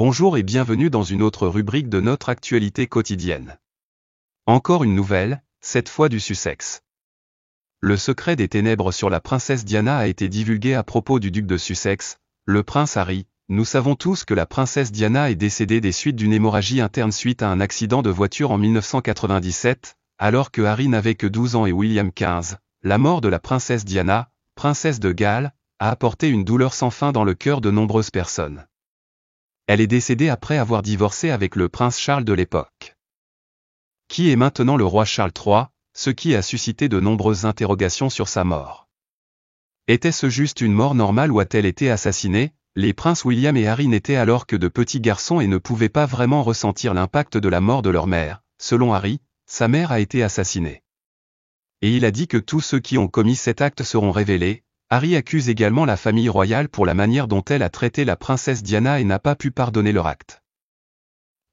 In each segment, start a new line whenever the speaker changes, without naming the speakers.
Bonjour et bienvenue dans une autre rubrique de notre actualité quotidienne. Encore une nouvelle, cette fois du Sussex. Le secret des ténèbres sur la princesse Diana a été divulgué à propos du duc de Sussex, le prince Harry. Nous savons tous que la princesse Diana est décédée des suites d'une hémorragie interne suite à un accident de voiture en 1997, alors que Harry n'avait que 12 ans et William 15. La mort de la princesse Diana, princesse de Galles, a apporté une douleur sans fin dans le cœur de nombreuses personnes. Elle est décédée après avoir divorcé avec le prince Charles de l'époque. Qui est maintenant le roi Charles III, ce qui a suscité de nombreuses interrogations sur sa mort. Était-ce juste une mort normale ou a-t-elle été assassinée? Les princes William et Harry n'étaient alors que de petits garçons et ne pouvaient pas vraiment ressentir l'impact de la mort de leur mère. Selon Harry, sa mère a été assassinée. Et il a dit que tous ceux qui ont commis cet acte seront révélés. Harry accuse également la famille royale pour la manière dont elle a traité la princesse Diana et n'a pas pu pardonner leur acte.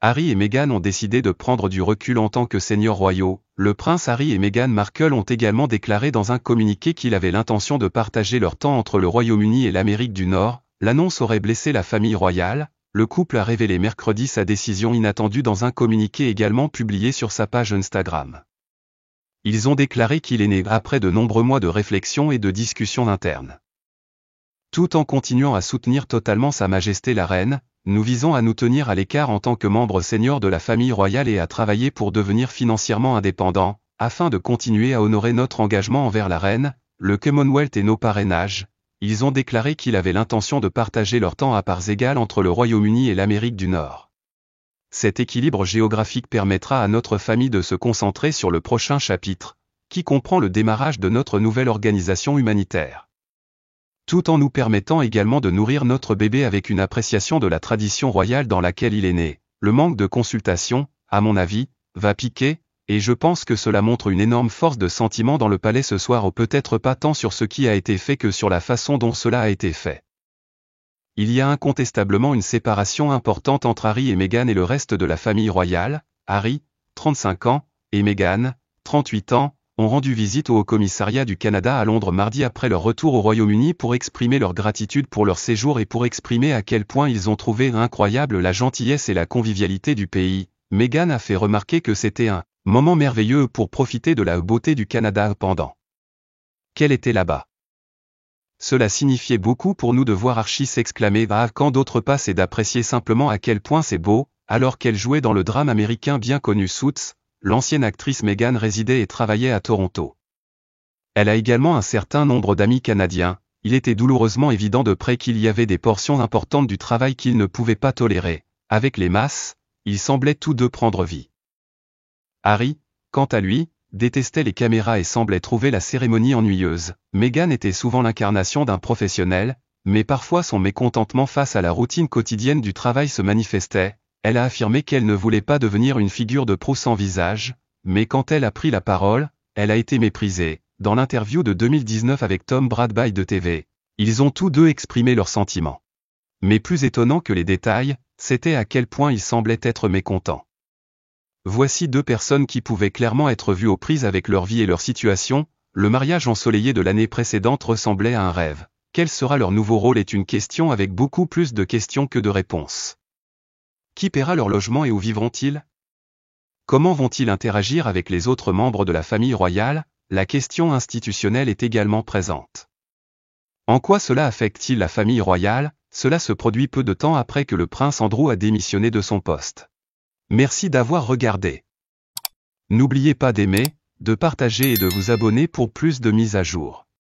Harry et Meghan ont décidé de prendre du recul en tant que seigneurs royaux. Le prince Harry et Meghan Markle ont également déclaré dans un communiqué qu'ils avaient l'intention de partager leur temps entre le Royaume-Uni et l'Amérique du Nord. L'annonce aurait blessé la famille royale. Le couple a révélé mercredi sa décision inattendue dans un communiqué également publié sur sa page Instagram. Ils ont déclaré qu'il est né après de nombreux mois de réflexion et de discussions internes. Tout en continuant à soutenir totalement Sa Majesté la Reine, nous visons à nous tenir à l'écart en tant que membres seniors de la famille royale et à travailler pour devenir financièrement indépendants, afin de continuer à honorer notre engagement envers la Reine, le Commonwealth et nos parrainages. Ils ont déclaré qu'ils avaient l'intention de partager leur temps à parts égales entre le Royaume-Uni et l'Amérique du Nord. Cet équilibre géographique permettra à notre famille de se concentrer sur le prochain chapitre, qui comprend le démarrage de notre nouvelle organisation humanitaire. Tout en nous permettant également de nourrir notre bébé avec une appréciation de la tradition royale dans laquelle il est né. Le manque de consultation, à mon avis, va piquer, et je pense que cela montre une énorme force de sentiment dans le palais ce soir ou peut-être pas tant sur ce qui a été fait que sur la façon dont cela a été fait. Il y a incontestablement une séparation importante entre Harry et Meghan et le reste de la famille royale. Harry, 35 ans, et Meghan, 38 ans, ont rendu visite au Haut-Commissariat du Canada à Londres mardi après leur retour au Royaume-Uni pour exprimer leur gratitude pour leur séjour et pour exprimer à quel point ils ont trouvé incroyable la gentillesse et la convivialité du pays. Meghan a fait remarquer que c'était un moment merveilleux pour profiter de la beauté du Canada pendant qu'elle était là-bas. Cela signifiait beaucoup pour nous de voir Archie s'exclamer « Ah » quand d'autres passent et d'apprécier simplement à quel point c'est beau, alors qu'elle jouait dans le drame américain bien connu Suits. L'ancienne actrice Meghan résidait et travaillait à Toronto. Elle a également un certain nombre d'amis canadiens. Il était douloureusement évident de près qu'il y avait des portions importantes du travail qu'ils ne pouvaient pas tolérer. Avec les masses, ils semblaient tous deux prendre vie. Harry, quant à lui, détestait les caméras et semblait trouver la cérémonie ennuyeuse. Meghan était souvent l'incarnation d'un professionnel, mais parfois son mécontentement face à la routine quotidienne du travail se manifestait. Elle a affirmé qu'elle ne voulait pas devenir une figure de proue sans visage, mais quand elle a pris la parole, elle a été méprisée. Dans l'interview de 2019 avec Tom Bradby de TV, ils ont tous deux exprimé leurs sentiments. Mais plus étonnant que les détails, c'était à quel point ils semblaient être mécontents. Voici deux personnes qui pouvaient clairement être vues aux prises avec leur vie et leur situation. Le mariage ensoleillé de l'année précédente ressemblait à un rêve. Quel sera leur nouveau rôle est une question avec beaucoup plus de questions que de réponses. Qui paiera leur logement et où vivront-ils? Comment vont-ils interagir avec les autres membres de la famille royale? La question institutionnelle est également présente. En quoi cela affecte-t-il la famille royale? Cela se produit peu de temps après que le prince Andrew a démissionné de son poste. Merci d'avoir regardé. N'oubliez pas d'aimer, de partager et de vous abonner pour plus de mises à jour.